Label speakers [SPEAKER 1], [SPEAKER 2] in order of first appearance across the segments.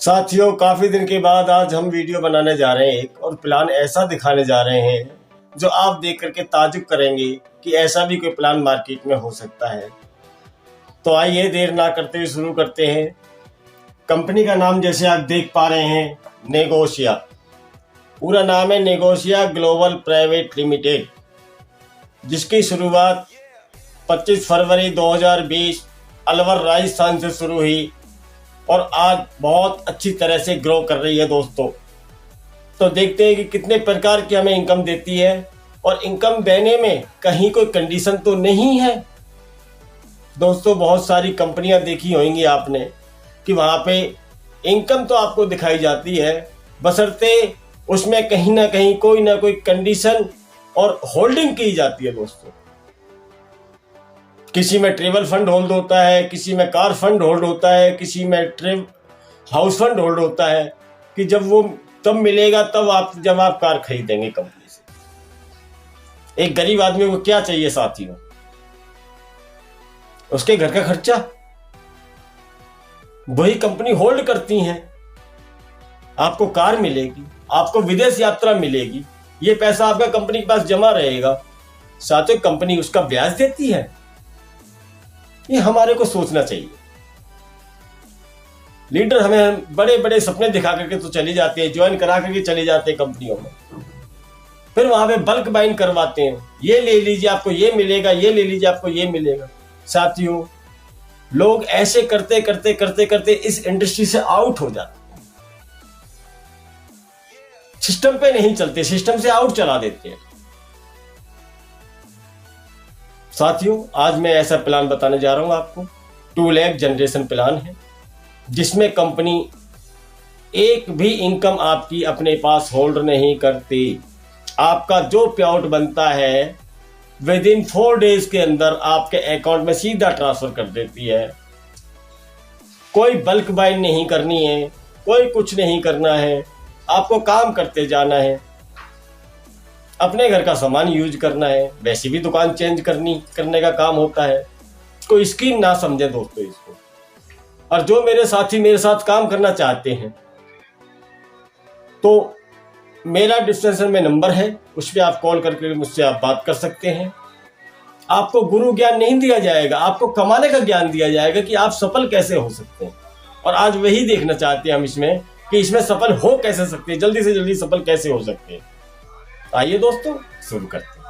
[SPEAKER 1] साथियों, काफी दिन के बाद आज हम वीडियो बनाने जा रहे हैं एक और प्लान ऐसा दिखाने जा रहे हैं जो आप देख करके ताजुब करेंगे कि ऐसा भी कोई प्लान मार्केट में हो सकता है। तो आइए देर ना करते हुए शुरू करते हैं। कंपनी का नाम जैसे आप देख पा रहे हैं, नेगोशिया। पूरा नाम है नेगोशिया ग्लोबल प्राइवेट लिमिटेड, जिसकी शुरुआत 25 फरवरी 2020 अलवर राजस्थान से शुरू हुई और आज बहुत अच्छी तरह से ग्रो कर रही है दोस्तों। तो देखते हैं कि कितने प्रकार की हमें इनकम देती है और इनकम देने में कहीं कोई कंडीशन तो नहीं है दोस्तों। बहुत सारी कंपनियां देखी होंगी आपने कि वहाँ पे इनकम तो आपको दिखाई जाती है, बशर्ते उसमें कहीं ना कहीं कोई ना कोई कंडीशन और होल्डिंग की जाती है दोस्तों। किसी में ट्रेवल फंड होल्ड होता है, किसी में कार फंड होल्ड होता है, किसी में हाउस फंड होल्ड होता है कि जब वो तब मिलेगा जब आप कार खरीदेंगे कंपनी से। एक गरीब आदमी को क्या चाहिए साथियों? उसके घर का खर्चा वही कंपनी होल्ड करती है। आपको कार मिलेगी, आपको विदेश यात्रा मिलेगी, ये पैसा आपका कंपनी के पास जमा रहेगा, साथियों कंपनी उसका ब्याज देती है। ये हमारे को सोचना चाहिए। लीडर हमें बड़े बड़े सपने दिखा करके तो चले जाते हैं, ज्वाइन करा करके चले जाते हैं कंपनियों में, फिर वहां पे बल्क बाइंग करवाते हैं, ये ले लीजिए आपको ये मिलेगा, ये ले लीजिए आपको ये मिलेगा। साथियों, लोग ऐसे करते करते करते करते इस इंडस्ट्री से आउट हो जाते हैं, सिस्टम पे नहीं चलते, सिस्टम से आउट चला देते हैं। साथियों, आज मैं ऐसा प्लान बताने जा रहा हूं आपको। 2 लाख जनरेशन प्लान है, जिसमें कंपनी एक भी इनकम आपकी अपने पास होल्ड नहीं करती। आपका जो पे आउट बनता है विद इन 4 डेज के अंदर आपके अकाउंट में सीधा ट्रांसफर कर देती है। कोई बल्क बाइंग नहीं करनी है, कोई कुछ नहीं करना है, आपको काम करते जाना है, अपने घर का सामान यूज करना है, वैसे भी दुकान चेंज करने का काम होता है। कोई स्कीम ना समझे दोस्तों इसको। और जो मेरे साथी मेरे साथ काम करना चाहते हैं तो मेरा डिस्क्रिप्शन में नंबर है, उस पर आप कॉल करके मुझसे आप बात कर सकते हैं। आपको गुरु ज्ञान नहीं दिया जाएगा, आपको कमाने का ज्ञान दिया जाएगा कि आप सफल कैसे हो सकते हैं। और आज वही देखना चाहते हैं हम इसमें कि इसमें सफल हो कैसे सकते हैं, जल्दी से जल्दी सफल कैसे हो सकते हैं। आइए दोस्तों शुरू करते हैं।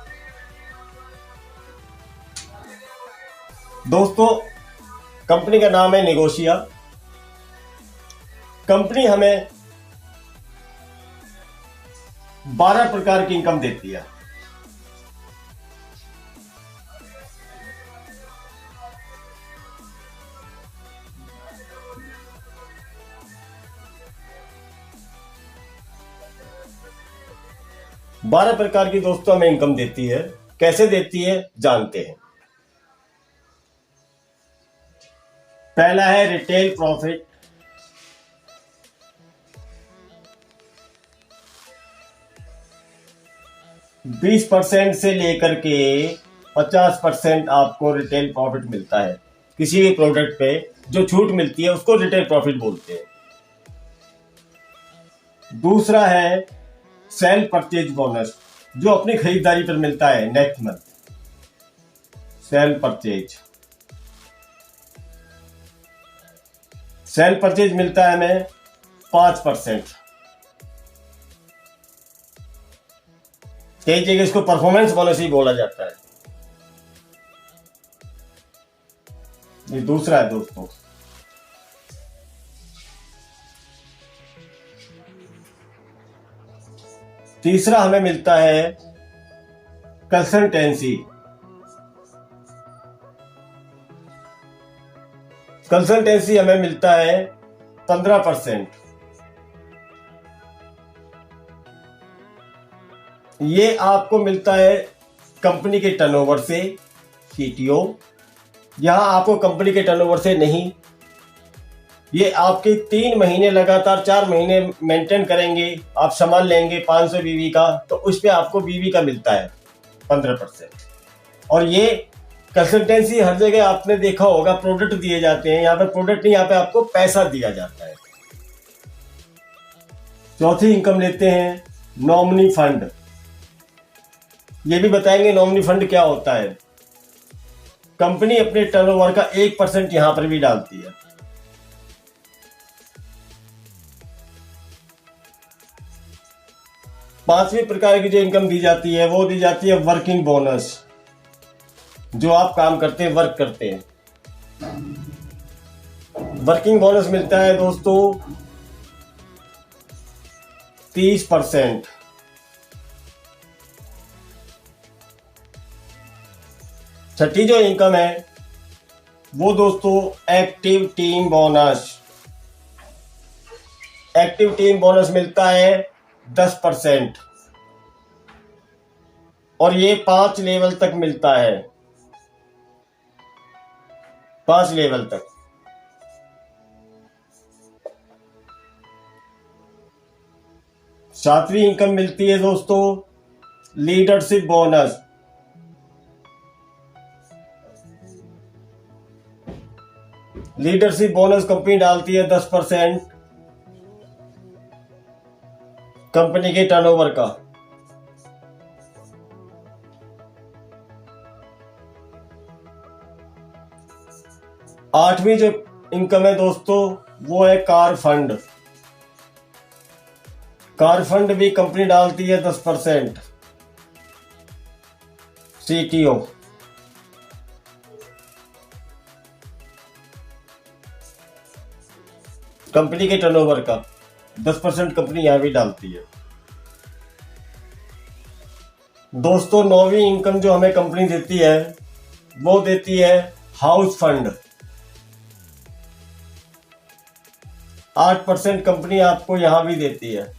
[SPEAKER 1] दोस्तों, कंपनी का नाम है नेगोशिया। कंपनी हमें 12 प्रकार की इनकम देती है। बारह प्रकार की दोस्तों हमें इनकम देती है। कैसे देती है जानते हैं। पहला है रिटेल प्रॉफिट। बीस % से लेकर के 50% आपको रिटेल प्रॉफिट मिलता है। किसी भी प्रोडक्ट पे जो छूट मिलती है उसको रिटेल प्रॉफिट बोलते हैं। दूसरा है सेल परचेज बोनस, जो अपनी खरीदारी पर मिलता है नेक्स्ट मंथ। सेल परचेज मिलता है हमें 5%। कई जगह इसको परफॉर्मेंस बोनस ही बोला जाता है। ये दूसरा है दोस्तों। तीसरा हमें मिलता है कंसल्टेंसी। कंसल्टेंसी हमें मिलता है 15%। ये आपको मिलता है कंपनी के टर्नओवर से, सीटीओ। यहां आपको कंपनी के टर्नओवर से नहीं, ये आपके 3 महीने लगातार 4 महीने मेंटेन करेंगे, आप सामान लेंगे 500 बीवी का, तो उस पर आपको बीवी का मिलता है 15%। और ये कंसल्टेंसी हर जगह आपने देखा होगा, प्रोडक्ट दिए जाते हैं, यहाँ पे प्रोडक्ट नहीं, यहाँ पे आपको पैसा दिया जाता है। चौथी इनकम लेते हैं नॉमिनी फंड। ये भी बताएंगे नॉमिनी फंड क्या होता है। कंपनी अपने टर्नओवर का 1% यहां पर भी डालती है। पांचवी प्रकार की जो इनकम दी जाती है वो दी जाती है वर्किंग बोनस। जो आप काम करते हैं, वर्क करते हैं, वर्किंग बोनस मिलता है दोस्तों 30%। छठी जो इनकम है वो दोस्तों active team bonus. Active team bonus मिलता है 10% और ये 5 लेवल तक मिलता है, 5 लेवल तक। सातवीं इनकम मिलती है दोस्तों leadership bonus. Leadership bonus company डालती है 10% कंपनी के टर्नओवर का। आठवीं जो इनकम है दोस्तों वो है कार फंड। कार फंड भी कंपनी डालती है 10%। सीटीओ। कंपनी के टर्नओवर का 10% कंपनी यहां भी डालती है। दोस्तों नौवीं इनकम जो हमें कंपनी देती है वो देती है हाउस फंड। 8% कंपनी आपको यहां भी देती है।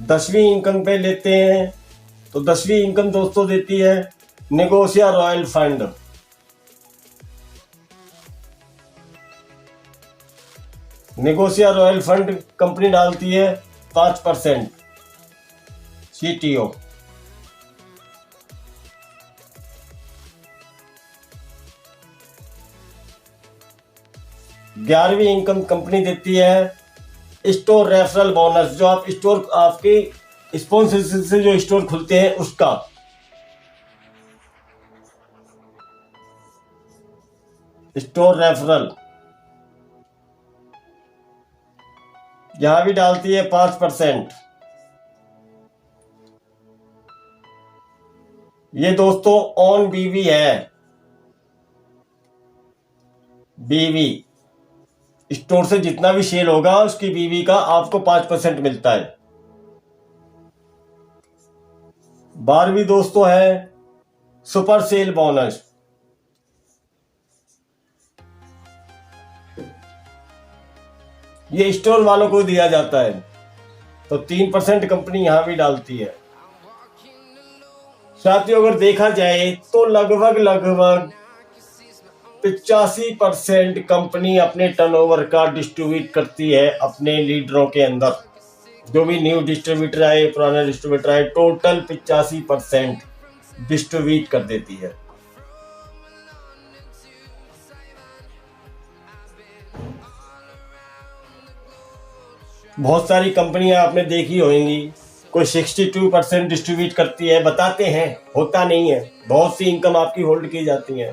[SPEAKER 1] 10वीं इनकम पे लेते हैं तो 10वीं इनकम दोस्तों देती है नेगोशिया रॉयल फंड। नेगोशिया रॉयल फंड कंपनी डालती है 5% सीटीओ। ग्यारहवीं इनकम कंपनी देती है स्टोर रेफरल बोनस। जो आप स्टोर आपके स्पॉन्सरशिप से जो स्टोर खुलते हैं उसका। स्टोर रेफरल यहां भी डालती है 5%। ये दोस्तों ऑन बीवी है। बीवी स्टोर से जितना भी सेल होगा उसकी बीवी का आपको 5% मिलता है। 12वीं दोस्तों है सुपर सेल बोनस। ये स्टोर वालों को दिया जाता है तो 3% कंपनी यहां भी डालती है। साथियों अगर देखा जाए तो लगभग 85% कंपनी अपने टर्नओवर का डिस्ट्रीब्यूट करती है अपने लीडरों के अंदर। जो भी न्यू डिस्ट्रीब्यूटर आए, पुराना डिस्ट्रीब्यूटर आए, टोटल 85% डिस्ट्रीब्यूट कर देती है। बहुत सारी कंपनियां आपने देखी होंगी, कोई 62% डिस्ट्रीब्यूट करती है, बताते हैं, होता नहीं है। बहुत सी इनकम आपकी होल्ड की जाती है।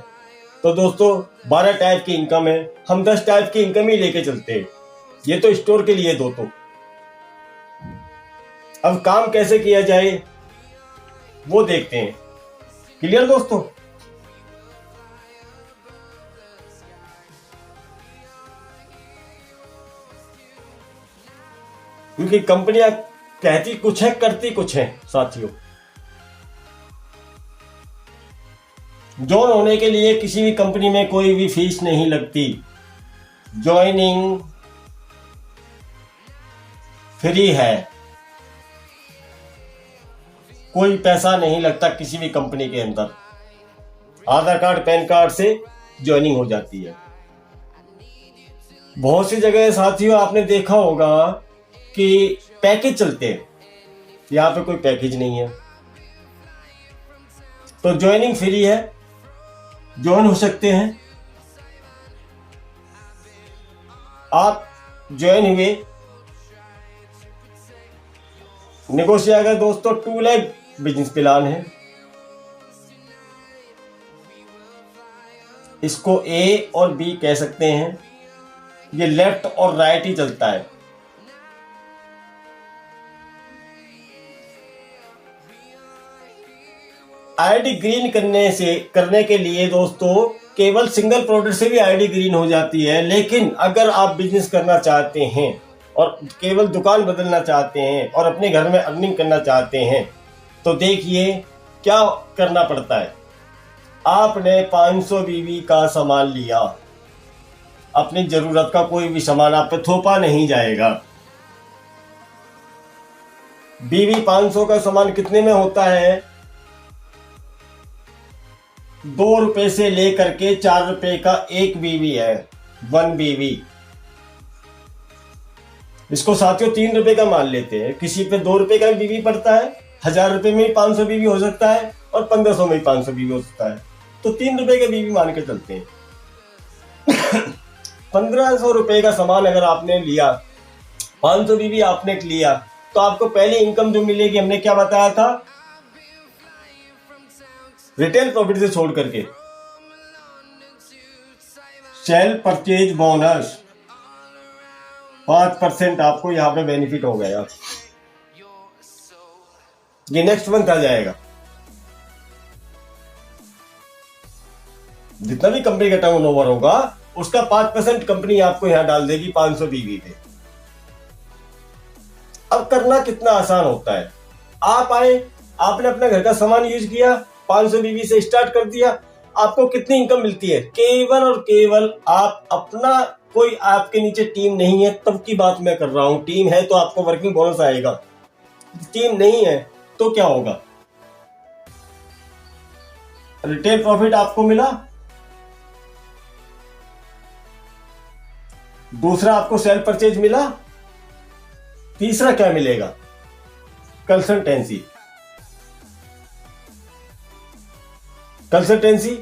[SPEAKER 1] तो दोस्तों 12 टाइप की इनकम है, हम 10 टाइप की इनकम ही लेके चलते हैं। ये तो स्टोर के लिए दोस्तों। अब काम कैसे किया जाए वो देखते हैं। क्लियर दोस्तों? क्योंकि कंपनियां कहती कुछ है, करती कुछ है साथियों। जॉइन होने के लिए किसी भी कंपनी में कोई भी फीस नहीं लगती। ज्वाइनिंग फ्री है, कोई पैसा नहीं लगता किसी भी कंपनी के अंदर। आधार कार्ड, पैन कार्ड से ज्वाइनिंग हो जाती है। बहुत सी जगह साथियों आपने देखा होगा कि पैकेज चलते हैं, यहां पे कोई पैकेज नहीं है। तो ज्वाइनिंग फ्री है, ज्वाइन हो सकते हैं। आप ज्वाइन हुए, नेगोशिएट अगर दोस्तों 2 लाख बिजनेस प्लान है। इसको ए और बी कह सकते हैं, ये लेफ्ट और राइट ही चलता है। आईडी ग्रीन करने के लिए दोस्तों केवल सिंगल प्रोडक्ट से भी आईडी ग्रीन हो जाती है, लेकिन अगर आप बिजनेस करना चाहते हैं और केवल दुकान बदलना चाहते हैं और अपने घर में अर्निंग करना चाहते हैं तो देखिए क्या करना पड़ता है। आपने 500 बीवी का सामान लिया, अपनी जरूरत का कोई भी सामान आप पे थोपा नहीं जाएगा। बीवी 500 का सामान कितने में होता है? 2 रुपए से लेकर के 4 रुपए का एक बीवी है, 1 बीवी। इसको साथियों 3 रुपए का मान लेते हैं, किसी पे 2 रुपए का बीवी पड़ता है, 1000 रुपए में ही 500 बीवी हो सकता है और 1500 में ही 500 बीवी हो सकता है, तो 3 रुपए के बीवी मान के चलते हैं। 1500 रुपए का सामान अगर आपने लिया, 500 बीवी आपने लिया, तो आपको पहले इनकम जो मिलेगी हमने क्या बताया था, रिटेल प्रॉफिट से छोड़ करके सेल परचेज बोनस 5% आपको यहां पे बेनिफिट हो गया। ये नेक्स्ट मंथ आ जाएगा। जितना भी कंपनी का टर्नओवर होगा उसका 5% कंपनी आपको यहां डाल देगी 500 बीवी पे। अब करना कितना आसान होता है, आप आए, आपने अपने घर का सामान यूज किया, 500 बीवी से स्टार्ट कर दिया, आपको कितनी इनकम मिलती है? केवल और केवल आप अपना, कोई आपके नीचे टीम नहीं है तब की बात मैं कर रहा हूं। टीम है तो आपको वर्किंग बोनस आएगा, टीम नहीं है तो क्या होगा? रिटेल प्रॉफिट आपको मिला, दूसरा आपको सेल परचेज मिला, तीसरा क्या मिलेगा? कंसल्टेंसी। कंसल्टेंसी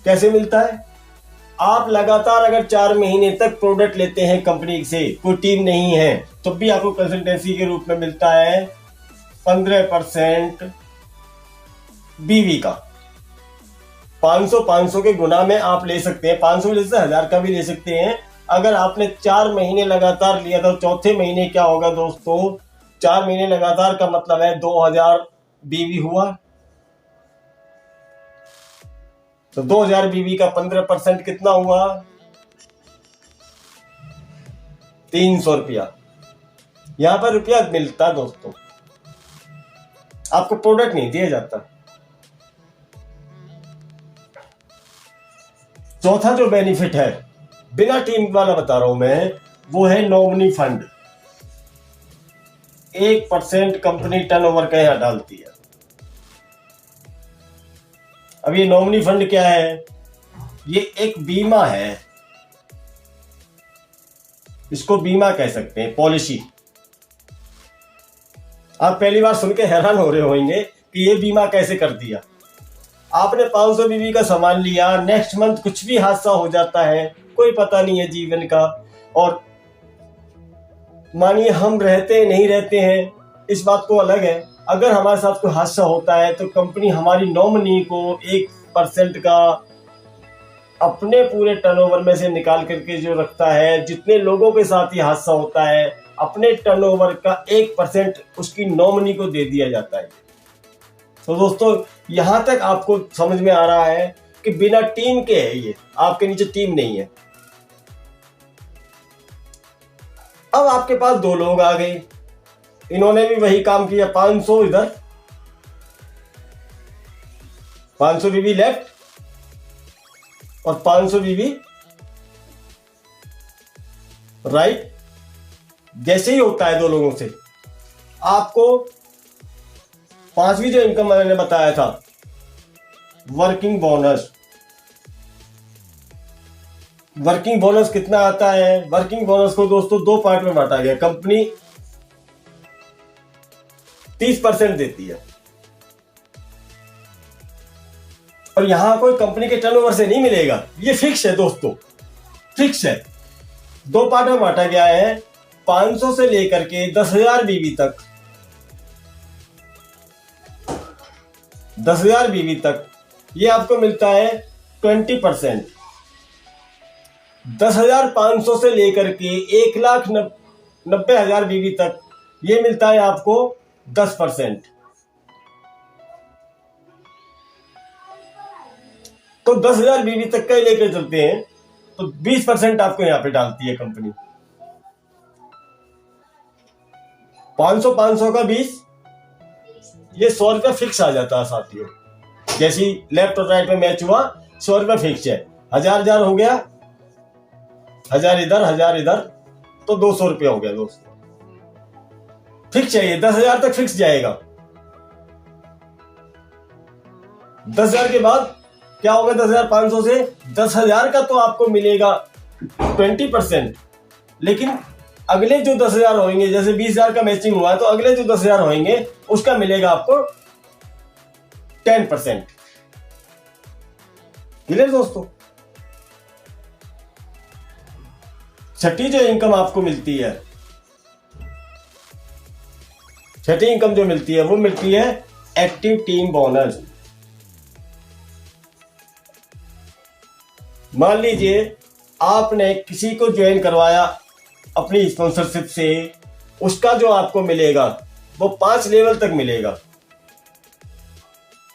[SPEAKER 1] कैसे मिलता है? आप लगातार अगर 4 महीने तक प्रोडक्ट लेते हैं कंपनी से, कोई टीम नहीं है, तो भी आपको कंसल्टेंसी के रूप में मिलता है 15% बीवी का। 500 के गुना में आप ले सकते हैं, 500 ले सकते हैं, 1000 का भी ले सकते हैं। अगर आपने 4 महीने लगातार लिया तो चौथे महीने क्या होगा दोस्तों? 4 महीने लगातार का मतलब है 2000 बीवी हुआ, तो 2000 बीवी का 15% कितना हुआ? 300 रुपया। यहां पर रुपया मिलता दोस्तों, आपको प्रोडक्ट नहीं दिया जाता। चौथा जो बेनिफिट है, बिना टीम वाला बता रहा हूं मैं, वो है नॉमिनी फंड। 1% कंपनी टर्नओवर का यहां डालती है। अब ये नॉमिनी फंड क्या है? ये एक बीमा है, इसको बीमा कह सकते हैं, पॉलिसी। आप पहली बार सुन के हैरान हो रहे होंगे कि ये बीमा कैसे कर दिया। आपने 500 बीवी का सामान लिया, नेक्स्ट मंथ कुछ भी हादसा हो जाता है, कोई पता नहीं है जीवन का, और मानिए हम रहते नहीं रहते हैं, इस बात को अलग है। अगर हमारे साथ कोई हादसा होता है तो कंपनी हमारी नॉमिनी को 1% का अपने पूरे टर्नओवर में से निकाल करके जो रखता है, जितने लोगों के साथ ये हादसा होता है, अपने टर्नओवर का 1% उसकी नॉमिनी को दे दिया जाता है। तो दोस्तों यहां तक आपको समझ में आ रहा है कि बिना टीम के है ये, आपके नीचे टीम नहीं है। अब आपके पास 2 लोग आ गए, इन्होंने भी वही काम किया, 500 इधर, 500 बीवी लेफ्ट और 500 बीवी राइट। जैसे ही होता है 2 लोगों से, आपको 5वीं जो इनकम मैंने बताया था, वर्किंग बोनस। वर्किंग बोनस कितना आता है? वर्किंग बोनस को दोस्तों 2 पार्ट में बांटा गया। कंपनी 30% देती है, और यहां कोई कंपनी के टर्नओवर से नहीं मिलेगा, ये फिक्स है दोस्तों, फिक्स है। दो पार्ट में बांटा गया है, 500 से लेकर के 10,000 बीवी तक। 10,000 बीवी तक ये आपको मिलता है 20%। 10,500 से लेकर के 1,90,000 बीवी तक ये मिलता है आपको 10%। तो 10,000 बीवी तक का ही लेकर चलते हैं तो 20% आपको यहां पे डालती है कंपनी। 500 का 20, ये 100 रुपया फिक्स आ जाता है साथियों। जैसी लेफ्ट और राइट में मैच हुआ 100 रुपया फिक्स है। 1,000 हो गया, 1,000 इधर 1,000 इधर, तो 200 रुपया हो गया दोस्तों। फिक्स चाहिए, 10,000 तक फिक्स जाएगा। 10,000 के बाद क्या होगा? 10,500 से 10,000 का तो आपको मिलेगा 20%, लेकिन अगले जो 10,000 होंगे, जैसे 20,000 का मैचिंग हुआ तो अगले जो 10,000 होंगे उसका मिलेगा आपको 10%। क्लियर दोस्तों? छठी जो इनकम आपको मिलती है, छठी इनकम जो मिलती है वो मिलती है एक्टिव टीम बोनस। मान लीजिए आपने किसी को ज्वाइन करवाया अपनी स्पॉन्सरशिप से, उसका जो आपको मिलेगा वो 5 लेवल तक मिलेगा।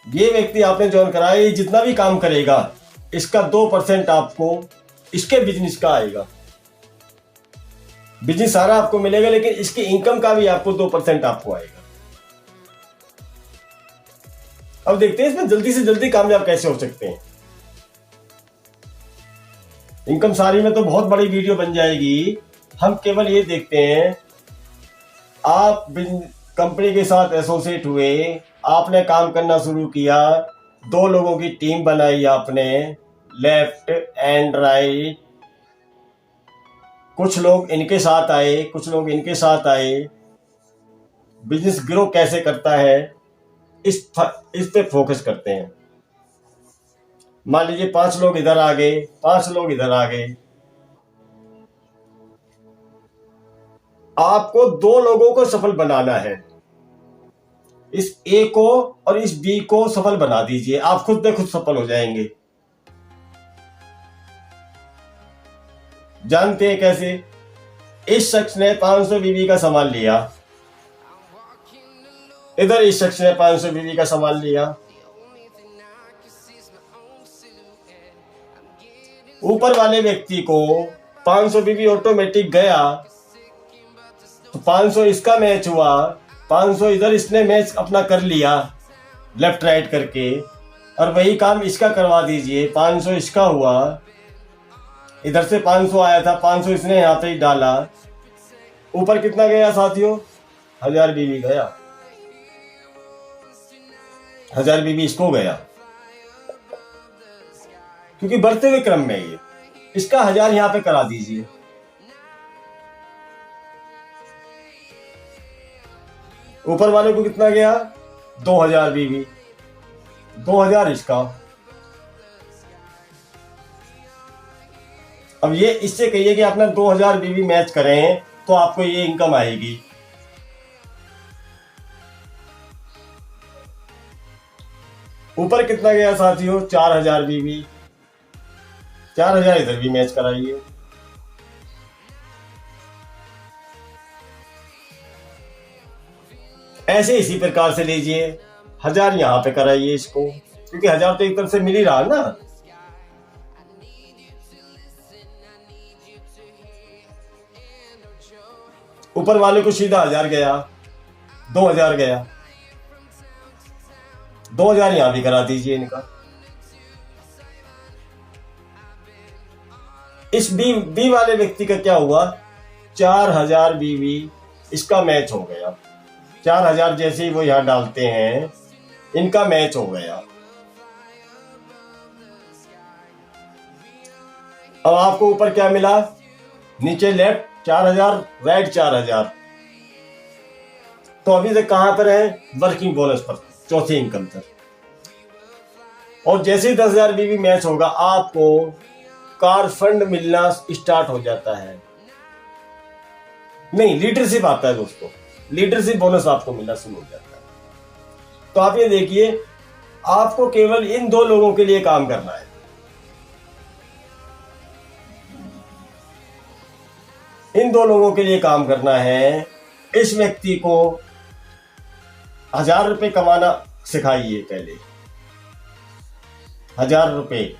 [SPEAKER 1] ये व्यक्ति आपने ज्वाइन कराया, ये जितना भी काम करेगा इसका 2% आपको इसके बिजनेस का आएगा। बिजनेस सारा आपको मिलेगा, लेकिन इसकी इनकम का भी आपको 2% आपको आएगा। अब देखते हैं इसमें जल्दी से जल्दी कामयाब कैसे हो सकते हैं। इनकम सारी में तो बहुत बड़ी वीडियो बन जाएगी, हम केवल ये देखते हैं आप कंपनी के साथ एसोसिएट हुए, आपने काम करना शुरू किया, 2 लोगों की टीम बनाई आपने, लेफ्ट एंड राइट, कुछ लोग इनके साथ आए, कुछ लोग इनके साथ आए, बिजनेस ग्रो कैसे करता है इस पे फोकस करते हैं। मान लीजिए 5 लोग इधर आ गए, 5 लोग इधर आ गए, आपको 2 लोगों को सफल बनाना है। इस ए को और इस बी को सफल बना दीजिए, आप खुद पे खुद सफल हो जाएंगे। जानते हैं कैसे? इस शख्स ने 500 बीवी का सामान लिया, इधर इस शख्स ने 500 बीवी का सामान लिया, ऊपर वाले व्यक्ति को 500 बीवी ऑटोमेटिक गया, तो 500 इसका मैच हुआ, 500 इधर इसने मैच अपना कर लिया लेफ्ट राइट करके, और वही काम इसका करवा दीजिए। 500 इसका हुआ, इधर से 500 आया था, 500 इसने यहाँ पे ही डाला, ऊपर कितना गया साथियों? 1,000 बीवी गया, 1,000 बीवी इसको गया, क्योंकि बढ़ते हुए क्रम में ये इसका 1,000 यहां पे करा दीजिए। ऊपर वाले को कितना गया? 2,000 बीवी, 2,000 इसका। अब ये इससे कहिए कि आपने 2,000 बीवी मैच करें तो आपको ये इनकम आएगी। ऊपर कितना गया साथियों? 4,000 बीवी, 4,000 इधर भी मैच कराइए। ऐसे इसी प्रकार से लीजिए, 1,000 यहां पे कराइए इसको, क्योंकि 1,000 तो एक तरफ से मिल ही रहा ना। ऊपर वाले को सीधा 1,000 गया, 2,000 गया, 2,000 यहां भी करा दीजिए इनका। इस बी वाले व्यक्ति का क्या हुआ? 4,000 बीवी इसका मैच हो गया, 4,000 जैसे ही वो यहां डालते हैं इनका मैच हो गया। अब आपको ऊपर क्या मिला? नीचे लेफ्ट 4,000, राइट 4,000। तो अभी तक कहां पर है? वर्किंग बोनस पर, चौथी इनकम पर। और जैसे ही 10,000 बीवी मैच होगा आपको कार फंड मिलना स्टार्ट हो जाता है। नहीं, लीडरशिप आता है दोस्तों, लीडरशिप बोनस आपको मिलना शुरू हो जाता है। तो आप ये देखिए, आपको केवल इन 2 लोगों के लिए काम करना है। इन 2 लोगों के लिए काम करना है। इस व्यक्ति को 1000 रुपये कमाना सिखाइए। पहले 1000 रुपये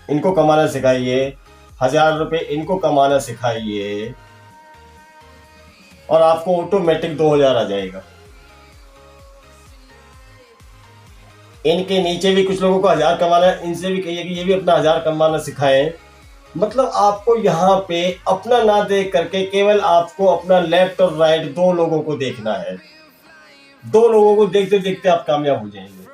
[SPEAKER 1] इनको कमाना सिखाइए, 1000 रुपये इनको कमाना सिखाइए, और आपको ऑटोमेटिक 2000 आ जाएगा। इनके नीचे भी कुछ लोगों को 1000 कमाना है, इनसे भी कहिए कि ये भी अपना 1000 कमाना सिखाएं। मतलब आपको यहाँ पे अपना ना देख करके केवल आपको अपना लेफ्ट और राइट 2 लोगों को देखना है। 2 लोगों को देखते देखते आप कामयाब हो जाएंगे।